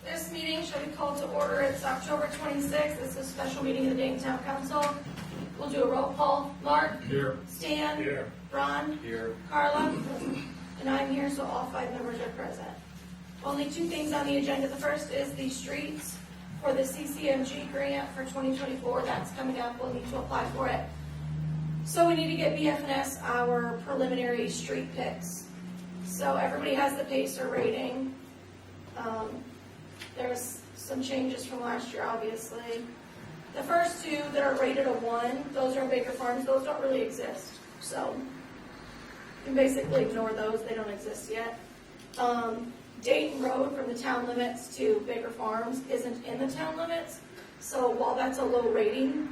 This meeting shall be called to order. It's October 26th. It's a special meeting of the Dayton Town Council. We'll do a roll call. Mark? Here. Stan? Here. Ron? Here. Carla? And I'm here, so all 5 members are present. Only 2 things on the agenda. The first is the streets for the CCMG grant for 2024. That's coming up. We'll need to apply for it. So we need to get BFNS our preliminary street picks. So everybody has the PACER rating. There's some changes from last year, obviously. The first 2 that are rated a 1, those are Baker Farms. Those don't really exist. So you can basically ignore those. They don't exist yet. Dayton Road from the town limits to Baker Farms isn't in the town limits. So while that's a low rating,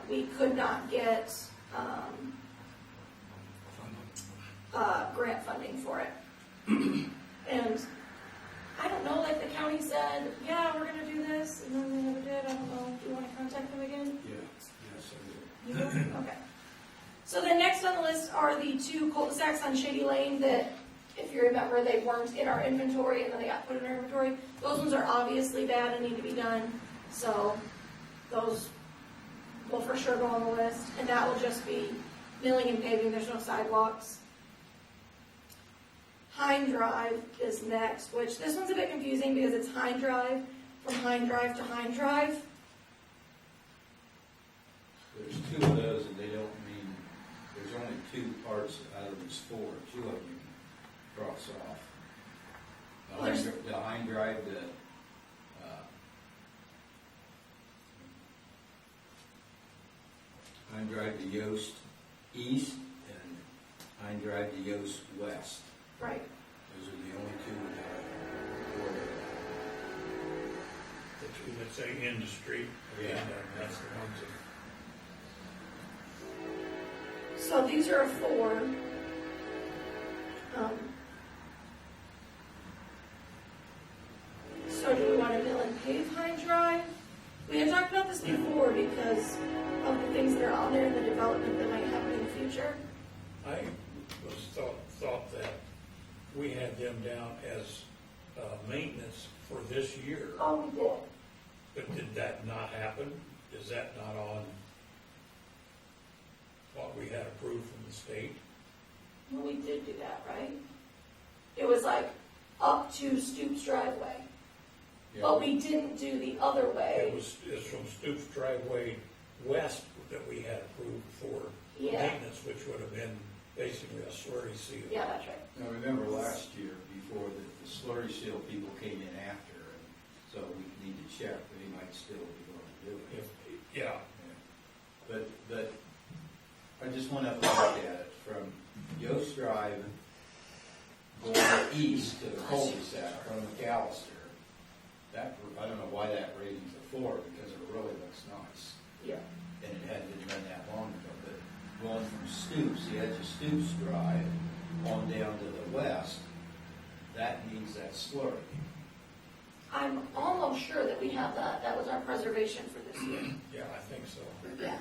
we could not get grant funding for it. And I don't know, like the county said, yeah, we're going to do this, and then they never did. I don't know. Do you want to contact them again? Yes, I You do? Okay. So then next on the list are the 2 cul-de-sacs on Shady Lane that, if you remember, they weren't in our inventory and then they got put in our inventory. Those ones are obviously bad and need to be done. So those will for sure go on the list. And that will just be milling and paving. There's no sidewalks. Hine Drive is next, which this one's a bit confusing because it's Hine Drive from Hine Drive to Hine Drive. There's 2 of those, and they don't mean, there's only 2 parts out of these 4. 2 of them you can cross off. The Hine Drive, Hine Drive to Yost East, and Hine Drive to Yost West. Right. Those are the only 2 that are The 2 that say in the street. Yeah. And that's the ones that. So these are 4. So do we want to mill and pave Hine Drive? We had talked about this before because of the things that are on there and the development that might happen in the future. I thought that we had them down as maintenance for this year. Oh, we did. But did that not happen? Is that not on what we had approved from the state? Well, we did do that, right? It was like up to Stoops driveway. But we didn't do the other way. It's from Stoops driveway west that we had approved for maintenance, which would have been basically a slurry seal. Yeah, that's right. Now, remember last year, before the slurry seal people came in after, and so we need to check, but he might still be going to do it. Yeah. But I just want to look at it from Yost Drive going east to the cul-de-sac from McAllister. That, I don't know why that rating's a 4, because it really looks nice. Yeah. And it hadn't been done that long ago, but going from Stoops, the edge of Stoops Drive, on down to the west, that needs that slurry. I'm almost sure that we have that. That was our preservation for this year. Yeah, I think so. Yeah.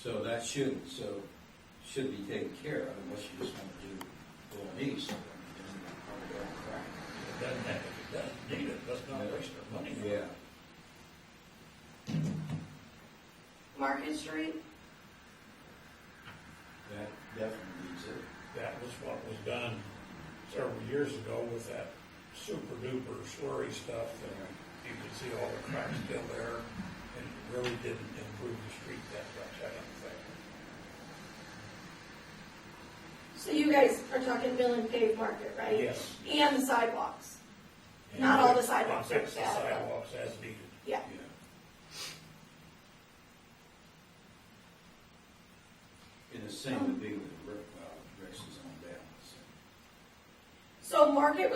So that should be taken care of, unless you just want to do going east. It doesn't have, if it doesn't need it, let's not waste our money. Yeah, Market Street? that definitely needs it. That was what was done several years ago with that super duper slurry stuff, and you could see all the cracks still there, and it really didn't improve the street that much, I don't think. So you guys are talking mill and pave Market, right? Yes. And the sidewalks. And Not all the sidewalks are fix the bad, but- sidewalks as needed. Yeah. And the same would be with the Rick's on down. So Market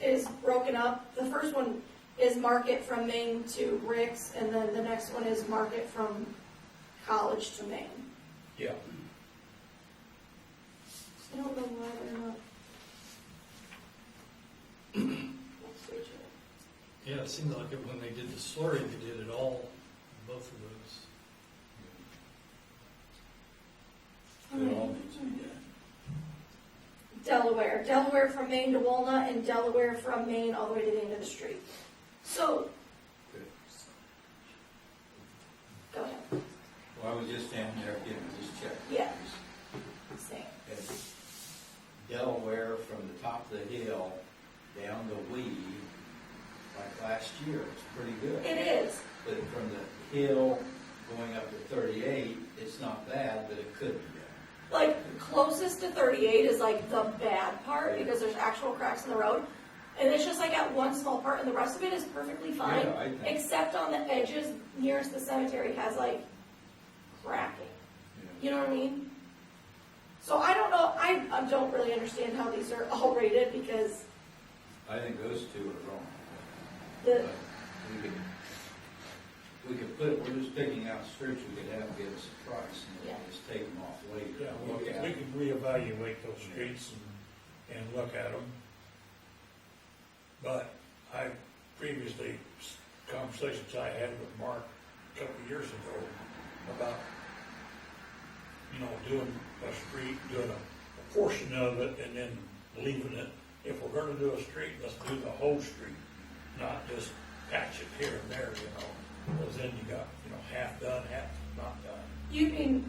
is broken up. The first one is Market from Maine to Rick's, and then the next one is Market from College to Maine. Yeah. I don't know why they're not. Let's switch it. Yeah, it seemed like it when they did the slurry, they did it all, both of those. It all needs to be done. Delaware from Maine to Walnut, and Delaware from Maine all the way to the end of the street. So, Good. go ahead. Well, I was just down there getting this checked. Yeah. Same. At Delaware, from the top of the hill down to Weed, like last year, it's pretty good. It is. But from the hill going up to 38, it's not bad, but it could be bad. Like, closest to 38 is like the bad part, because there's actual cracks in the road. And it's just like at one small part, and the rest of it is perfectly fine, Yeah, I think- except on the edges nearest the cemetery has like cracking. You know what I mean? So I don't know, I don't really understand how these are all rated, because I think those two are wrong. the, But we could put, we're just picking out streets, we could have, give us a price, and Yeah. then just take them off later. Yeah, Look we at can them. reevaluate those streets and look at them. But previously, conversations I had with Mark a couple of years ago about, doing a street, doing a portion of it and then leaving it. If we're gonna do a street, let's do the whole street, not just patch it here and there, because then you got, half done, half not done. you can,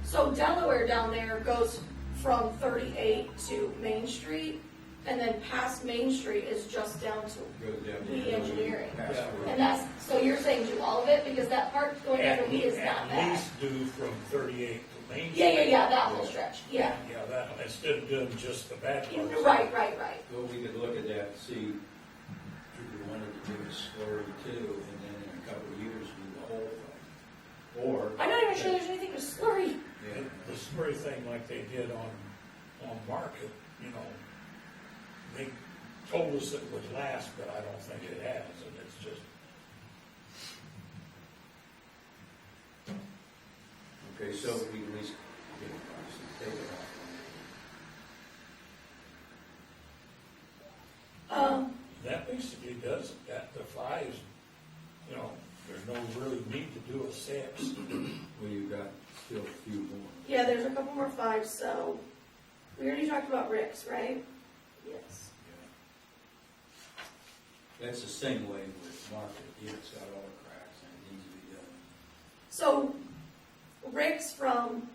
so Delaware down there goes from 38 to Main Street, and then past Main Street is just down to Goes down We to engineering. past Yeah. the road. And that's, so you're saying do all of it, because that part going under me is not At bad. least do from 38 to Main Street. Yeah, that whole stretch, yeah. Yeah, that, instead of doing just the bad Yeah, parts. right. Well, we could look at that and see if we wanted to do a slurry too, and then in a couple of years do the whole thing. Or. I'm not even sure there's anything with slurry. Yeah. The slurry thing like they did on Market, they told us it would last, but I don't think it has, and it's just, Okay, so we at least get a price and take it off. that basically does it, that defies, there's no really need to do a six. Well, you've got still a few more. Yeah, there's a couple more fives, so we already talked about Rick's, right? Yes. That's the same way with Market, it's got all the cracks and it needs to be done. So Rick's from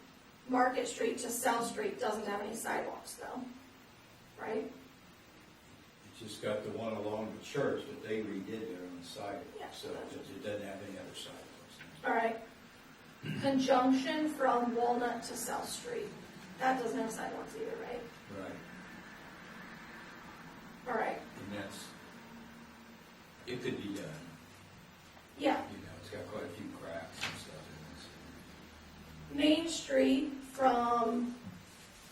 Market Street to South Street doesn't have any sidewalks though, right? It's just got the one along the church, but they redid their own sidewalk, Yeah. so it doesn't have any other sidewalks. All right. Conjunction from Walnut to South Street. That doesn't have sidewalks either, right? Right, All right. and it could be done, Yeah. it's got quite a few cracks and stuff in Main Street from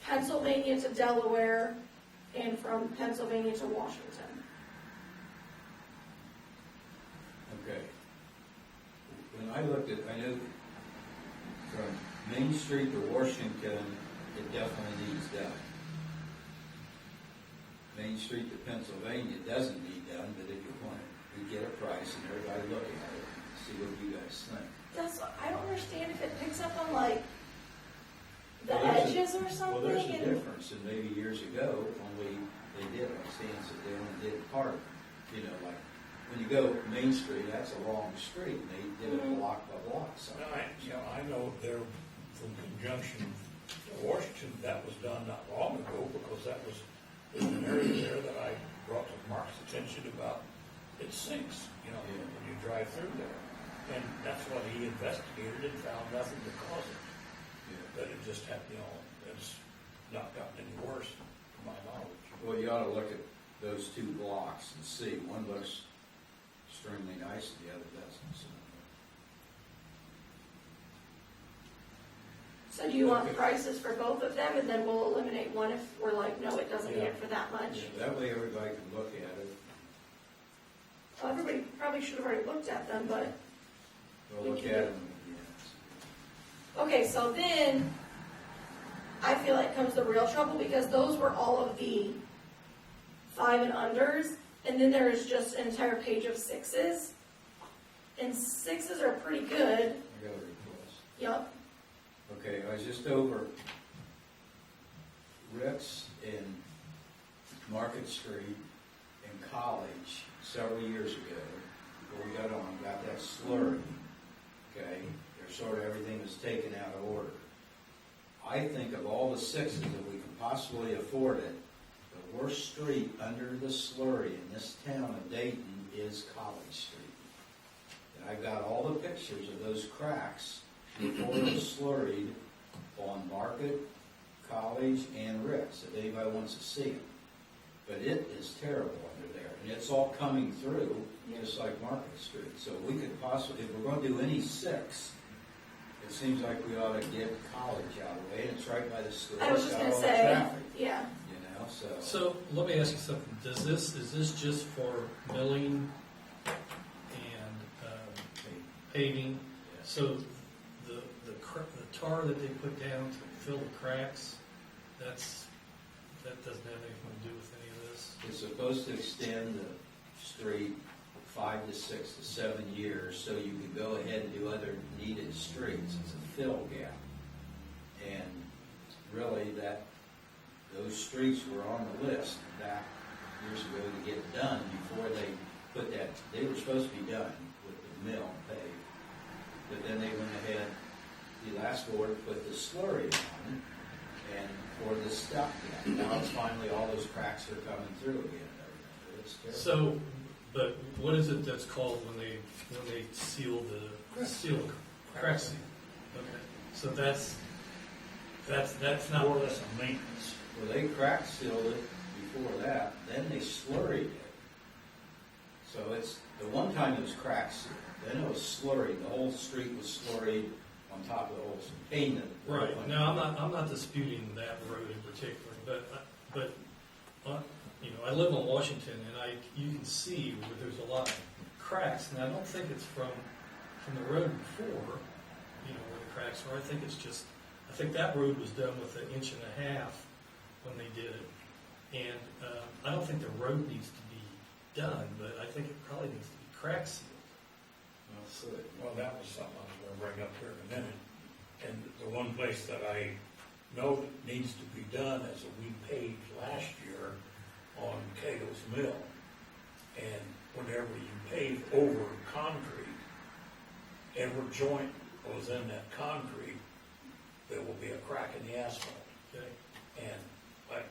Pennsylvania to Delaware and from Pennsylvania to Washington. it. Okay. When I looked at, I know from Main Street to Washington, it definitely needs done. Main Street to Pennsylvania doesn't need done, but if you want it, we get a price and everybody look at it, see what you guys think. I don't understand if it picks up on like the Well, there's a- edges or something. Well, there's a and- difference, and maybe years ago, only they did, like Stan said, they only did part of it. Like, when you go Main Street, that's a long street, and they did it block by block, so. I know there, from Conjunction to Washington, that was done not long ago, because that was an area there that I brought to Mark's attention about, it sinks, when you drive through there. And that's what he investigated and found nothing to cause it. But it just had, it's not gotten any worse, to my knowledge. Well, you ought to look at those two blocks and see, one looks extremely nice, and the other doesn't, so. So do you want prices for both of them, and then we'll eliminate one if we're like, no, it doesn't need it for that much? Yeah, that way everybody can look at it. Well, everybody probably should have already looked at them, but, We'll look at them, okay, so then I feel like comes the real trouble, because those were all of the 5 and unders, and then there is just an entire page of 6s. And 6s are pretty good. I got a request. Yup. Okay, I was just over Rick's in Market Street and College several years ago, before we got on, got that slurry, okay? There's sort of everything was taken out of order. I think of all the sixes that we could possibly afford it, the worst street under the slurry in this town of Dayton is College Street. And I've got all the pictures of those cracks before it was slurried on Market, College, and Rick's, if anybody wants to see them. But it is terrible under there, and it's all coming through, just like Market Street. So we could possibly, if we're going to do any six, it seems like we ought to get College out of the way, and it's right by the school. I was It's just got gonna all the say, traffic, yeah. you know, so. So let me ask you something. Is this just for milling and paving? So the tar that they put down to fill the cracks, that doesn't have anything to do with any of this? It's supposed to extend the street 5 to 6 to 7 years, so you can go ahead and do other needed streets. It's a fill gap. And really, those streets were on the list back years ago to get done before they put that, they were supposed to be done with the mill paved. But then they went ahead, the last board put the slurry on, and for the stopgap. Now it's finally, all those cracks are coming through again and everything. It's terrible. So, but what is it that's called when they seal the crack seal? Okay, so that's not. More or less a maintenance. Well, they crack sealed it before that, then they slurried it. So it's, the one time it was crack sealed, then it was slurried, the whole street was slurried on top of the whole painted. Right. Now, I'm not disputing that road in particular, but you know, I live on Washington, and you can see where there's a lot of cracks, and I don't think it's from the road before, you know, where the cracks are. I think that road was done with 1.5 inches when they did it, and I don't think the road needs to be done, but I think it probably needs to be crack sealed. Well, that was something I was gonna bring up here in a minute. And the one place that I know that needs to be done is we paved last year on Cato's Mill. And whenever you pave over concrete, every joint goes in that concrete, there will be a crack in the asphalt. Okay. And like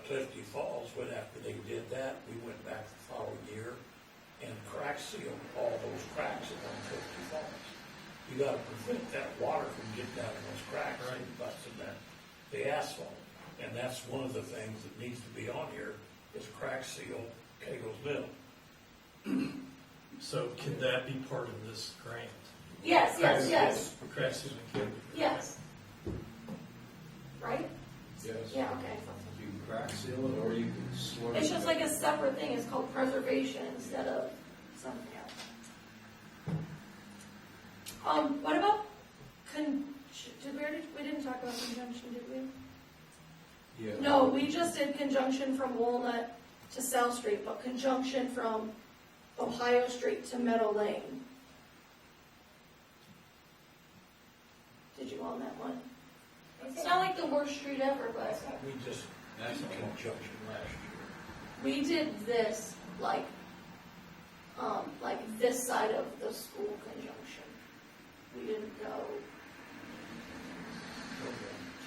Clifty Falls, when after they did that, we went back the following year and crack sealed all those cracks along Clifty Falls. You gotta prevent that water from getting down in those cracks and busting the asphalt. And that's one of the things that needs to be on here, is crack seal Cato's Mill. So can that be part of this grant? Yes. Crack sealing can be. Yes. Right? Yes. Yeah, okay. You can crack seal it, or you can slurry it. It's just like a separate thing, it's called preservation instead of something else. What about we didn't talk about conjunction, did we? Yeah. No, we just did conjunction from Walnut to South Street, but conjunction from Ohio Street to Meadow Lane. Did you on that one? It's not like the worst street ever, but We just, That's did all. conjunction last year. we did this like this side of the school conjunction. We didn't go.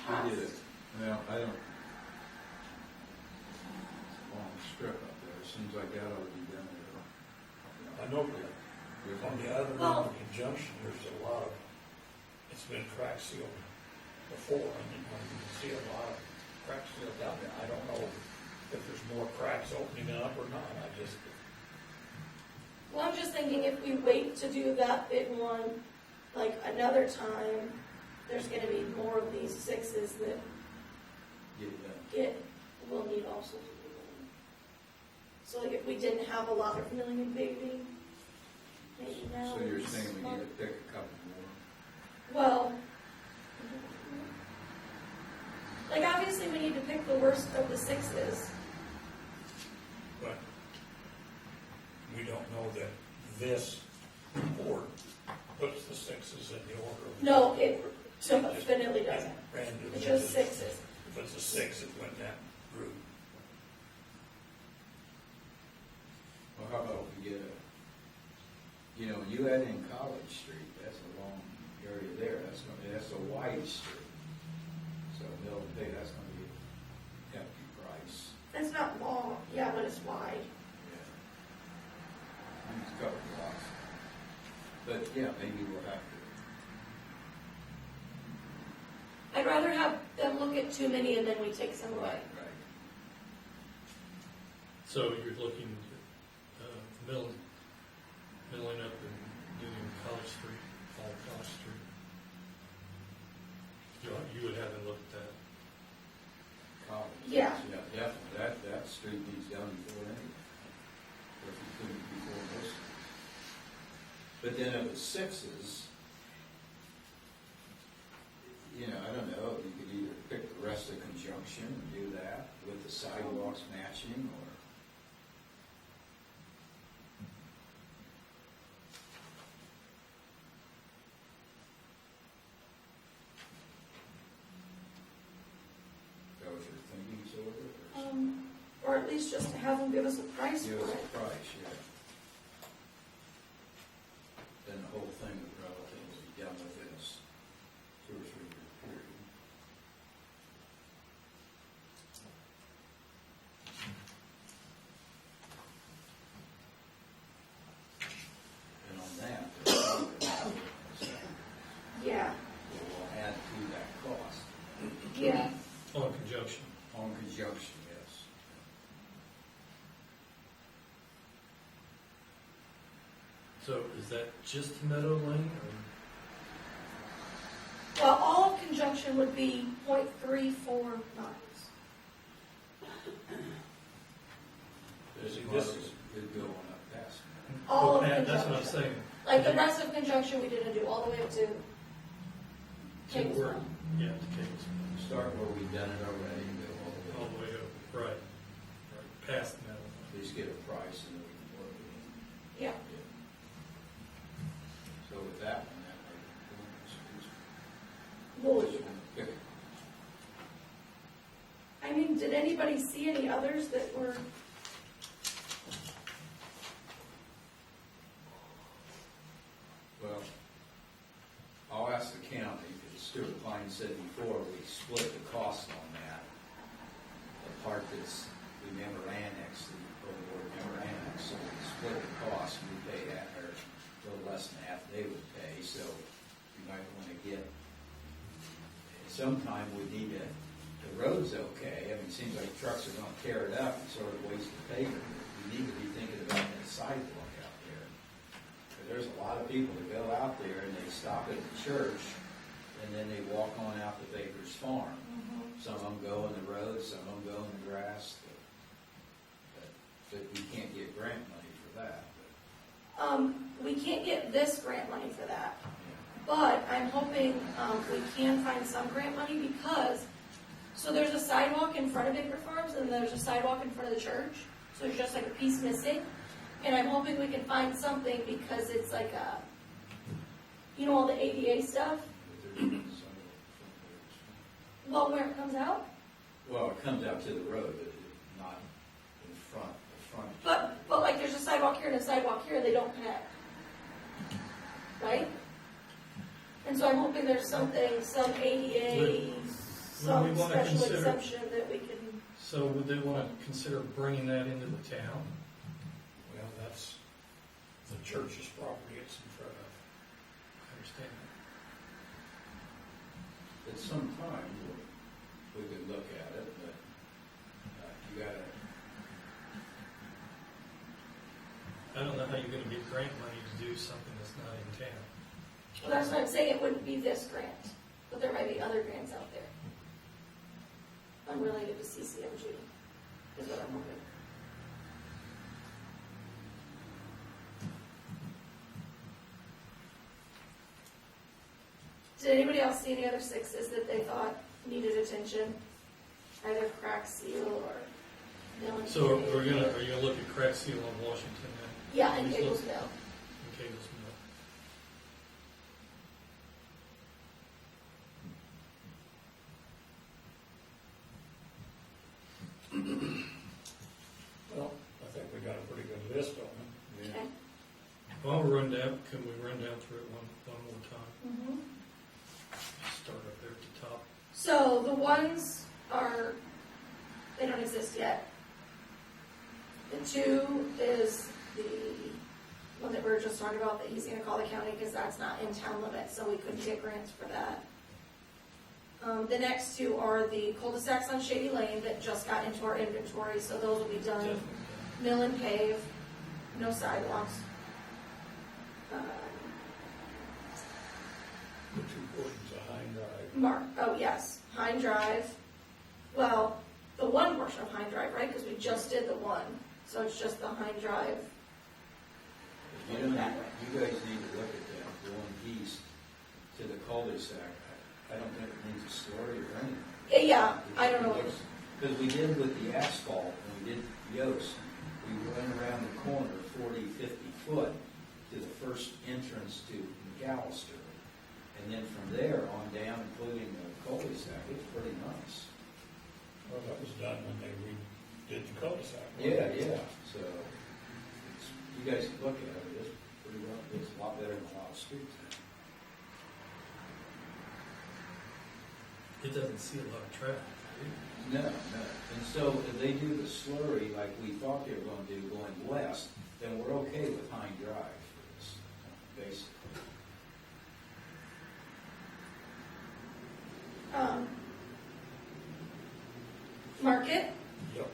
I did it. Well, I don't. It's a long strip up there. It seems like that ought to be done there. I know that on the other end Well- of the conjunction, there's a lot of, it's been crack sealed before, and you can see a lot of crack sealed down there. I don't know if there's more cracks opening up or not, Well, I'm just thinking if we wait to do that big one, like another time, there's gonna be more of these sixes that Get it done. will need also to be done. So like if we didn't have a lot of milling and paving, maybe now. So you're it's saying we not- need to pick a couple more? Well, like obviously we need to pick the worst of the sixes. but we don't know that this report puts the sixes in the order. of- No, it definitely doesn't. Random. It's just sixes. If it's a six, it went that route. Well, how about you know, you add in College Street, that's a long area there, that's a wide street. So Mill and Bay, that's gonna be a hefty price. It's not long, yeah, but it's wide. Yeah. It's a couple blocks. But yeah, maybe we'll have to. I'd rather have them look at too many and then we take some away. Right. So you're looking at milling up and doing College Street, all College Street. You would have them look at that. College. Yeah. Yeah, definitely, that street needs done before anything. Or if you couldn't before most streets. But then of the sixes, you know, I don't know, you could either pick the rest of Conjunction and do that with the sidewalks matching, or that was your thinking, sort of? Or at least just to have them give us a price Give for us it. a price, yeah. Then the whole thing would relatively be done within a 2 or 3 year period. And on that, there's probably Yeah, we'll add to that cost yeah. On Conjunction. on Conjunction, yes. So is that just Meadow Lane or? Well, all of Conjunction would be 0.34 miles. This See, part this is is- going up past that. All of That's what I'm Conjunction. saying. Like the rest of Conjunction, we didn't do all the way up to To where- Kingsville. Yeah, to Kingsville. Start where we've done it already and go all All the way, the way up, right, past Meadow Lane. at least get a price and then we can work it in. Yeah. So with that one, that might be Well, just one pick. I mean, did anybody see any others that were? Well, I'll ask the county, because Stuart Klein said before, we split the cost on that. The part that's, we never annexed, the board never annexed, so we split the cost, we pay that, or a little less than half they would pay, so you might want to get, sometime we need to, the road's okay, I mean, it seems like trucks are gonna tear it up and sort of waste the pavement. We need to be thinking about that sidewalk out there. 'Cause there's a lot of people that go out there and they stop at the church and then they walk on out to Baker's Farm. Some of them go in the road, some of them go in the grass. But we can't get grant money for that. We can't get this grant money for that. Yeah. But I'm hoping we can find some grant money because, so there's a sidewalk in front of Baker Farms and there's a sidewalk in front of the church. So there's just like a piece missing. And I'm hoping we can find something because it's like a, you know, all the ADA stuff. But there is some of Well, where it comes out. well, it comes out to the road, but not in front, the front. But like there's a sidewalk here and a sidewalk here, they don't connect. Right? And so I'm hoping there's something, some ADA, Would we some wanna special consider- exemption that we can. So would they want to consider bringing that into the town? Well, that's the church's property it's in front of. I understand that. At some time, we could look at it, but you gotta, I don't know how you're going to get grant money to do something that's not in town. Well, that's what I'm saying, it wouldn't be this grant, but there might be other grants out there. Unrelated to CCMG, is what I'm hoping. Did anybody else see any other sixes that they thought needed attention? Either crack seal or milling. So are you gonna look at crack seal on Washington then? Yeah, and Just Cable's look- Mill. And Cable's Mill. Well, I think we got a pretty good list on them. yeah. Okay. Well, can we run down through it one more time? Start up there at the top. So the ones they don't exist yet. The 2 is the one that we were just talking about, that he's gonna call the county, because that's not in town limits, so we couldn't get grants for that. The next 2 are the cul-de-sacs on Shady Lane that just got into our inventory, so those will be done. Definitely. Mill and pave, no sidewalks. The 2 portions of Hine Drive. Yes, Hine Drive. Well, the one portion of Hine Drive, right? Because we just did the one, so it's just the Hine Drive. You know, you guys need to look at that going east to the cul-de-sac. I don't think it needs a story or anything. Yeah, I don't know. Because we did with the asphalt, when we did Yost, we went around the corner 40, 50 foot to the first entrance to McAllister. And then from there on down, including the cul-de-sac, it's pretty nice. Well, that was done when they redid the cul-de-sac. Yeah. So, you guys can look at it, it's pretty well, it's a lot better than a lot of streets. It doesn't see a lot of traffic, right? No. And so if they do the slurry like we thought they were going to do going west, then we're okay with Hine Drive for this, basically. Market, Yep.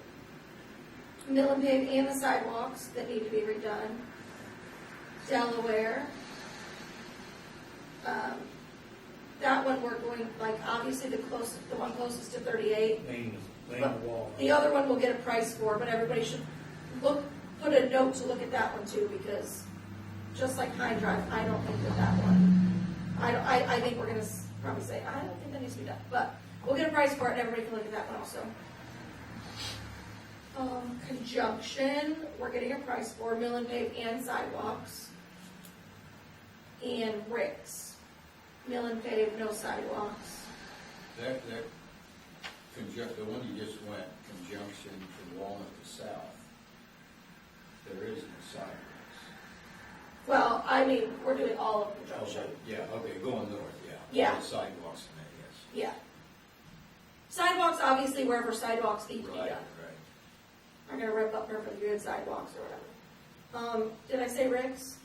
mill and pave, and the sidewalks that need to be redone. Delaware. That one we're going, like, obviously the one closest to 38. Main But wall. the other one we'll get a price for, but everybody should put a note to look at that one too, because just like Hine Drive, I don't think that one, I think we're gonna probably say, I don't think that needs to be done, but we'll get a price for it and everybody can look at that one also. Conjunction, we're getting a price for mill and pave and sidewalks. And Rick's, mill and pave, no sidewalks. That the one you just went, conjunction from Walnut to South, there is no sidewalks. Well, I mean, we're doing all of conjunction. Yeah, okay, going north, yeah. Yeah. The sidewalks in there, yes. Yeah. Sidewalks, obviously, wherever sidewalks need to be Right, done. right. I'm gonna rip up perfectly good sidewalks or whatever. Did I say Rick's?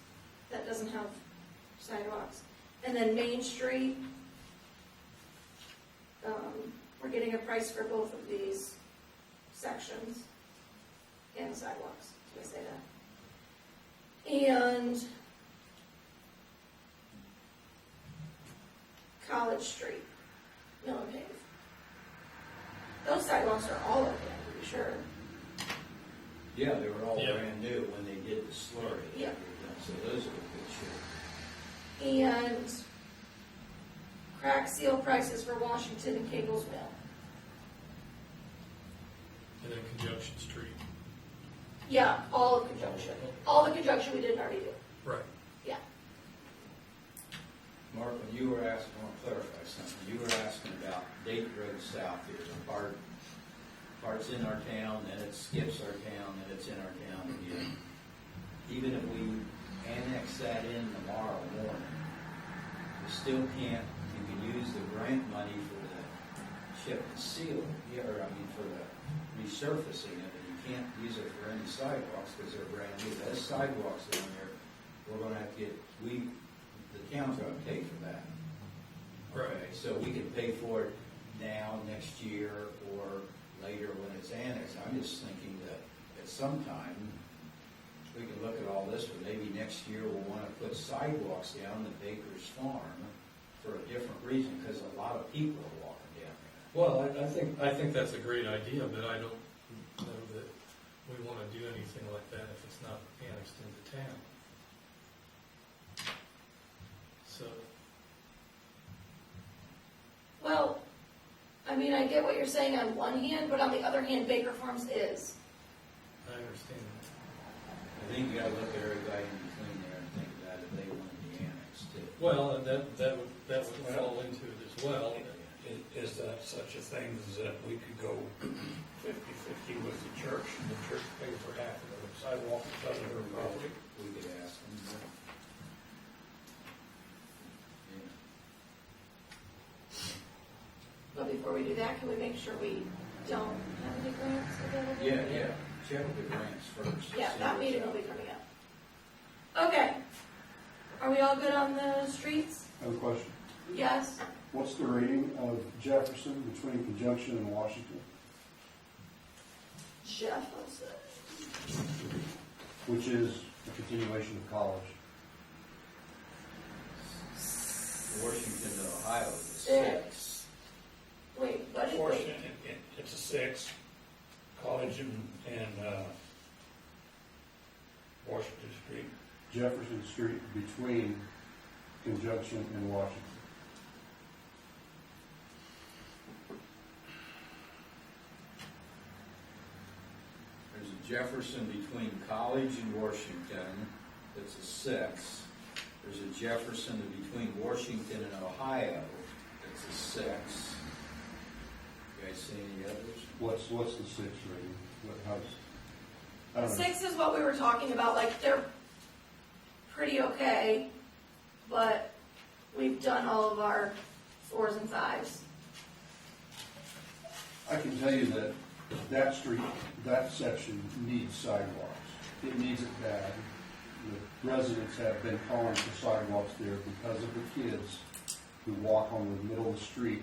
That doesn't have sidewalks. And then Main Street, we're getting a price for both of these sections and the sidewalks. Did I say that? And College Street, mill and pave. Those sidewalks are all okay, I'm pretty sure. Yeah, they were all Yeah. brand new when they did the slurry. Yeah. So those are in good shape. And crack seal prices for Washington and Cable's Mill. And then Conjunction Street. Yeah, all of conjunction. All the conjunction we didn't already do. Right. Yeah. Mark, when you were asking, I want to clarify something. You were asking about Dayton Road South here, the part's in our town, then it skips our town, then it's in our town again. Even if we annex that in tomorrow morning, we still can't, you can use the grant money for the chip and seal, for the resurfacing of it. You can't use it for any sidewalks because they're brand new. Those sidewalks down there, we're gonna have to get, the town's gonna pay for that. Right. Okay, so we can pay for it now, next year, or later when it's annexed. I'm just thinking that at some time, we can look at all this, but maybe next year we'll want to put sidewalks down the Baker's Farm for a different reason, because a lot of people are walking down there. Well, I think that's a great idea, but I don't know that we want to do anything like that if it's not annexed into town. So, Well, I mean, I get what you're saying on one hand, but on the other hand, Baker Farms is. I understand that. I think you gotta look at everybody in between there and think about if they want to be annexed too. Well, and that would fall into it as well. Is that such a thing as that we could go 50-50 with the church, and the church pay for half of the sidewalk and other property? We could ask them. before we do that, can we make sure we don't have any grants available? Yeah, check the grants first. Yeah, See that what's meeting out will be there. coming up. Okay. Are we all good on the streets? I have a question. Yes? What's the rating of Jefferson between Conjunction and Washington? Jeff, what's it? Which is a continuation of college. Washington to Ohio is a 6. Wait, what did Portion, we? it's a 6, College and Washington Street. Jefferson Street between Conjunction and Washington. There's a Jefferson between College and Washington, that's a 6. There's a Jefferson between Washington and Ohio, that's a 6. You guys see any others? What's the 6 rating? I don't know. 6 is what we were talking about, like, they're pretty okay, but we've done all of our 4s and 5s. I can tell you that that street, that section needs sidewalks. It needs it bad. The residents have been calling for sidewalks there because of the kids who walk on the middle of the street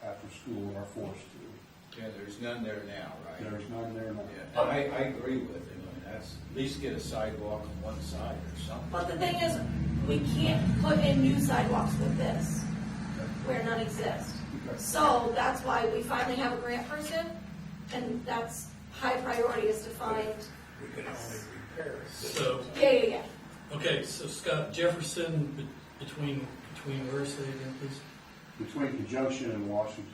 after school and are forced to. Yeah, there's none there now, right? There's none there now. Yeah, and I agree with him, I mean, that's, at least get a sidewalk on one side or something. But the thing is, we can't put in new sidewalks with this, where none exist. So that's why we finally have a grant person, and that's high priority is to find, We can only repair it. So, yeah. okay, so Scott, Jefferson between where, say again, please? Between Conjunction and Washington.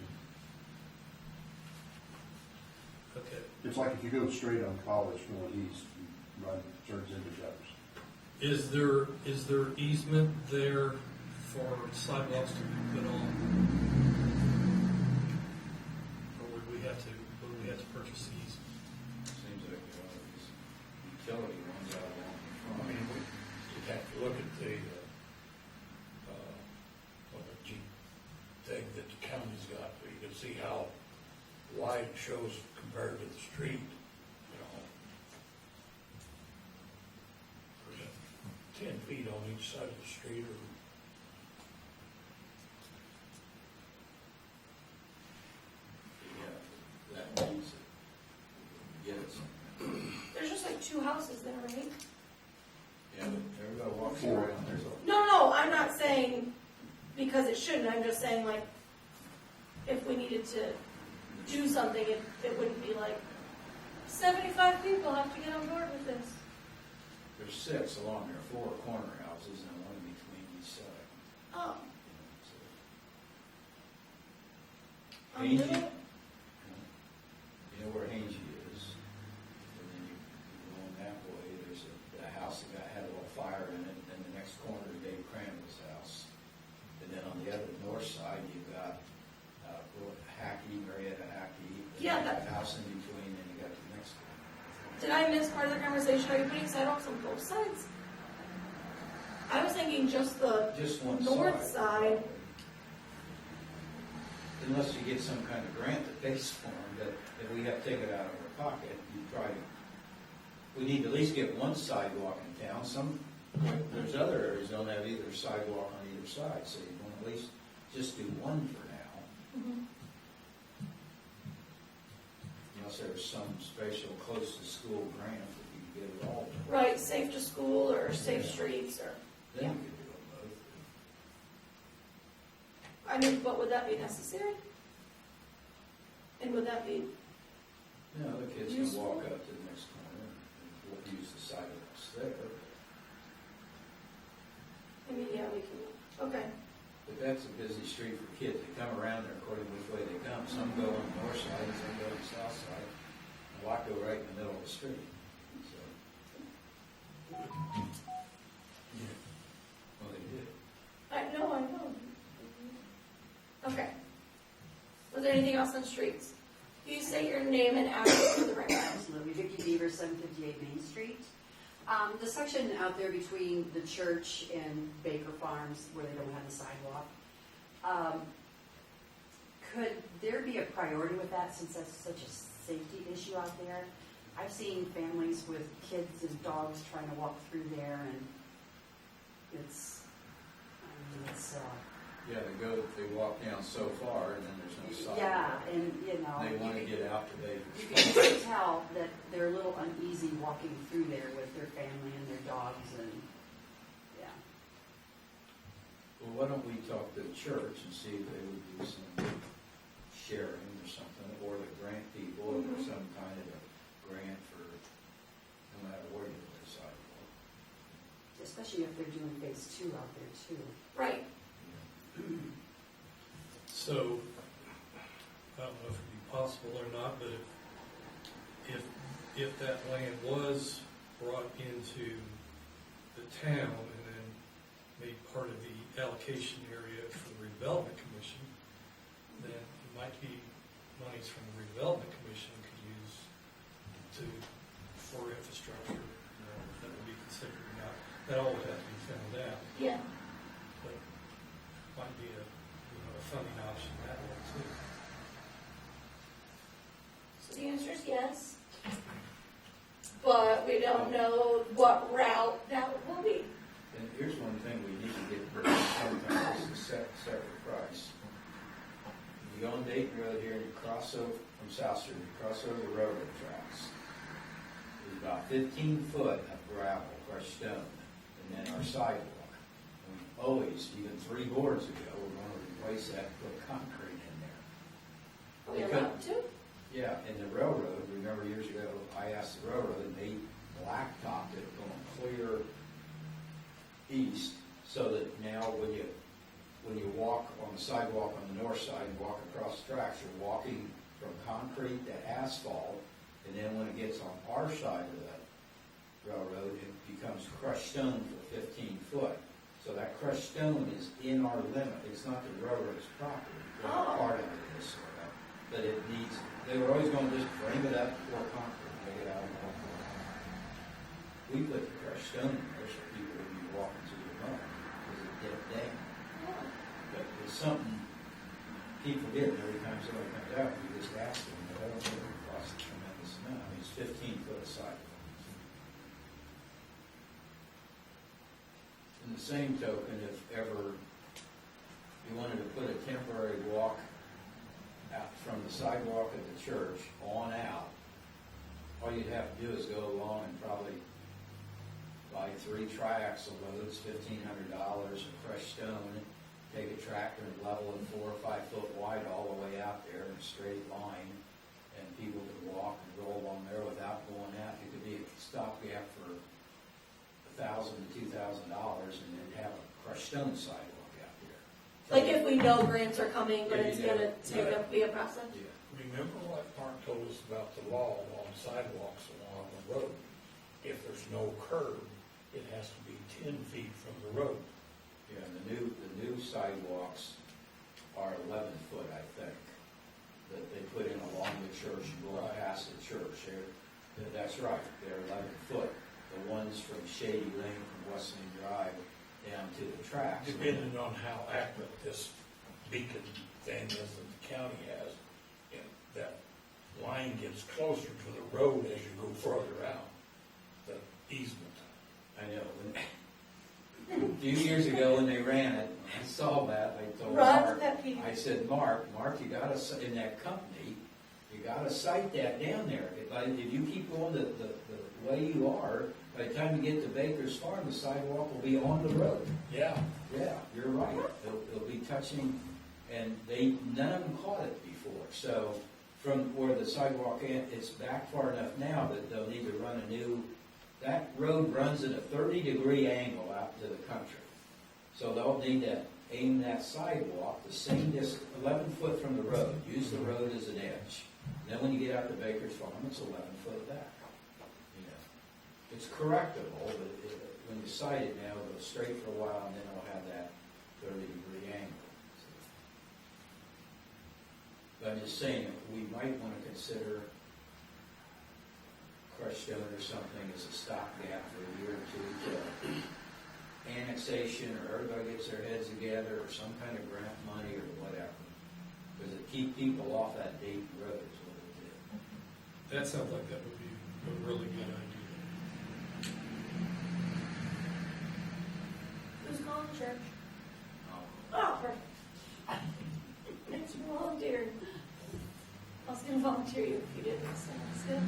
Okay. It's like if you go straight on College going east, you run, turns into Jefferson. Is there easement there for sidewalks to be put on? Or would we have to purchase the easement? Seems like a lot of these utility ones out along the I front. mean, you'd have to look at the, Jeep thing that the county's got, so you can see how wide it shows compared to the street, you know. There's 10 feet on each side of the street, or Yeah, that means it. Get it somewhere. There's just like 2 houses there, right? Yeah, but everybody walks Four. around, there's a, No, I'm not saying because it shouldn't, I'm just saying like, if we needed to do something, it wouldn't be like, 75 people have to get on board with this. there's 6 along there, 4 corner houses and 1 between each side. Oh, So, I'm Angie, doing it. you know where Angie is, and then you go on that way, there's a house that had a little fire in it, and then the next corner is Dave Crandall's house. And then on the other north side, you've got, Hackey, Marietta Hackey. and Yeah, then that- the house in between, and you got the next one. Did I miss part of the conversation? Are you putting sidewalks on both sides? I was thinking just the Just one north side. side. Unless you get some kind of grant that pays for them, that if we have to take it out of our pocket, you try to, we need to at least get one sidewalk in town. There's other areas don't have either sidewalk on either side, so you want to at least just do one for now. Mhm. Unless there's some special close to school grant that you can get it all done. Right, safe to school or safe streets or, Then yeah. you could do them both. I mean, but would that be necessary? And would that be, You know, the kids can Useful. walk up to the next corner and we'll use the sidewalks there. I mean, yeah, we can, okay. But that's a busy street for kids. They come around there according to which way they come. Some go on the north side, and some go on the south side. And walk go right in the middle of the street. So, well, they did. I know. Okay. Was there anything else on streets? Can you say your name and address for the record? Absolutely. Vicki Beaver, 758 Main Street. The section out there between the church and Baker Farms where they don't have the sidewalk. Could there be a priority with that since that's such a safety issue out there? I've seen families with kids and dogs trying to walk through there and it's, Yeah, they walk down so far and then there's no sidewalk. yeah, and you know. They want to you get out to can Baker's. just tell that they're a little uneasy walking through there with their family and their dogs and, yeah. Well, why don't we talk to the church and see if they would do some sharing or something, or the grant people, or some kind of a grant for no matter where you put a sidewalk. Especially if they're doing phase 2 out there too. Right. So, I don't know if it'd be possible or not, but if that land was brought into the town and then made part of the allocation area for the redevelopment commission, then it might be monies from the redevelopment commission could use for infrastructure, you know, if that would be considered or not. That all would have to be found out, Yeah. but might be a funding option that way too. So the answer is yes. But we don't know what route that will be. And here's one thing we need to get sometimes is a separate price. You go on Dayton Road here and you cross over from South Street, you cross over the railroad tracks. There's about 15 foot of gravel, crushed stone, and then our sidewalk. And we always, even 3 boards ago, we're going to replace that, put concrete in there. Are we allowed to? Yeah, in the railroad, remember years ago, I asked the railroad, and they blacktopped it going clear east, so that now when you walk on the sidewalk on the north side, and walk across the tracks, you're walking from concrete to asphalt, and then when it gets on our side of the railroad, it becomes crushed stone for 15 foot. So that crushed stone is in our limit, it's not the railroad's property, but part of it is sort of. But it needs, they were always going to just frame it up, pour concrete, take it out and walk around. We put the crushed stone in there so people would be walking through the mud, because it get down. But it's something people forget every time somebody comes out, you just ask them, but I don't think it costs a tremendous amount. I mean, it's 15 foot of sidewalk. In the same token, if ever you wanted to put a temporary walk out from the sidewalk of the church on out, all you'd have to do is go along and probably buy 3 triaxle loads, $1,500 of crushed stone, take a tractor and level it 4 or 5 foot wide all the way out there in a straight line, and people could walk and roll along there without going out. It could be a stopgap for $1,000 to $2,000, and then have a crushed stone sidewalk out there. Like if we know grants are coming, but If it's you gonna know, be a process? Yeah. Remember what Mark told us about the law along sidewalks along the road? If there's no curb, it has to be 10 feet from the road. Yeah, the new sidewalks are 11 foot, I think, that they put in along the church and go past the church. That's right, they're 11 foot. The ones from Shady Lane from Wesleyan Drive down to the tracks. Depending on how accurate this beacon thing is that the county has, and that line gets closer to the road as you go further out, the easement. I know. A few years ago when they ran it, I saw that, I told Ron's Mark, pet peeve. I said, Mark, you gotta, in that company, you gotta cite that down there. If you keep going the way you are, by the time you get to Baker's Farm, the sidewalk will be on the road. Yeah. Yeah, you're right. It'll be touching, and none of them caught it before. So from where the sidewalk it's back far enough now that they'll need to run a new, that road runs at a 30-degree angle out to the country. So they'll need to aim that sidewalk the same distance, 11 foot from the road. Use the road as an edge. Then when you get out to Baker's Farm, it's 11 foot back. You know, it's correctable, but when you sight it now, it'll go straight for a while, and then it'll have that 30-degree angle. But I'm just saying, we might want to consider crushed stone or something as a stopgap for a year or two till annexation, or everybody gets their heads together, or some kind of grant money or whatever. Because it keep people off that Dayton road is what it did. That sounds like that would be a really good idea. Who's calling the church? Um, Oh, perfect. Thanks for volunteering. I was gonna volunteer you if you didn't, so that's good.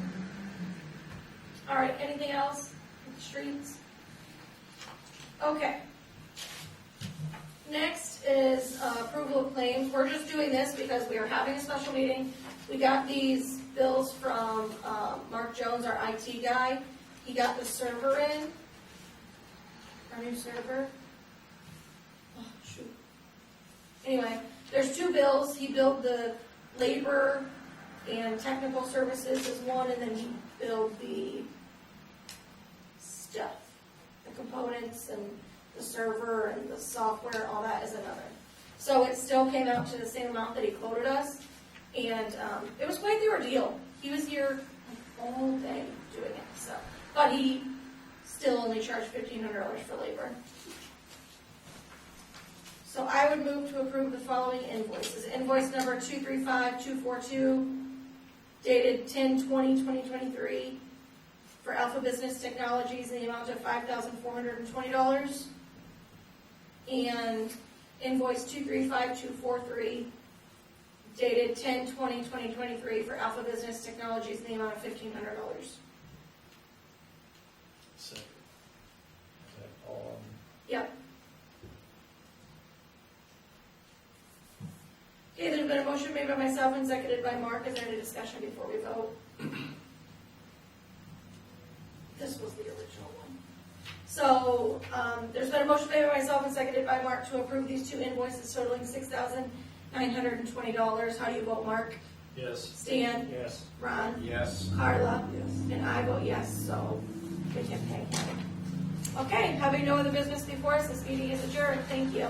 All right, anything else with the streets? Okay. Next is approval of claims. We're just doing this because we are having a special meeting. We got these bills from Mark Jones, our IT guy. He got the server in, our new server. Oh, shoot. Anyway, there's two bills. He billed the labor and technical services as one, and then he billed the stuff, the components and the server and the software, all that is another. So it still came out to the same amount that he quoted us, and it was quite the ordeal. He was here all day doing it, so. But he still only charged $1,500 for labor. So I would move to approve the following invoices. Invoice number 235242, dated 10/20/2023, for Alpha Business Technologies in the amount of $5,420. And invoice 235243, dated 10/20/2023, for Alpha Business Technologies in the amount of $1,500. Second. Is that all? Yep. Okay, there's been a motion made by myself and seconded by Mark. Is there any discussion before we vote? This was the original one. So, there's been a motion made by myself and seconded by Mark to approve these two invoices totaling $6,920. How do you vote, Mark? Yes. Stan? Yes. Ron? Yes. Carla? Yes. And I vote yes, so we can pay. Okay, having no other business before us, this meeting is adjourned. Thank you.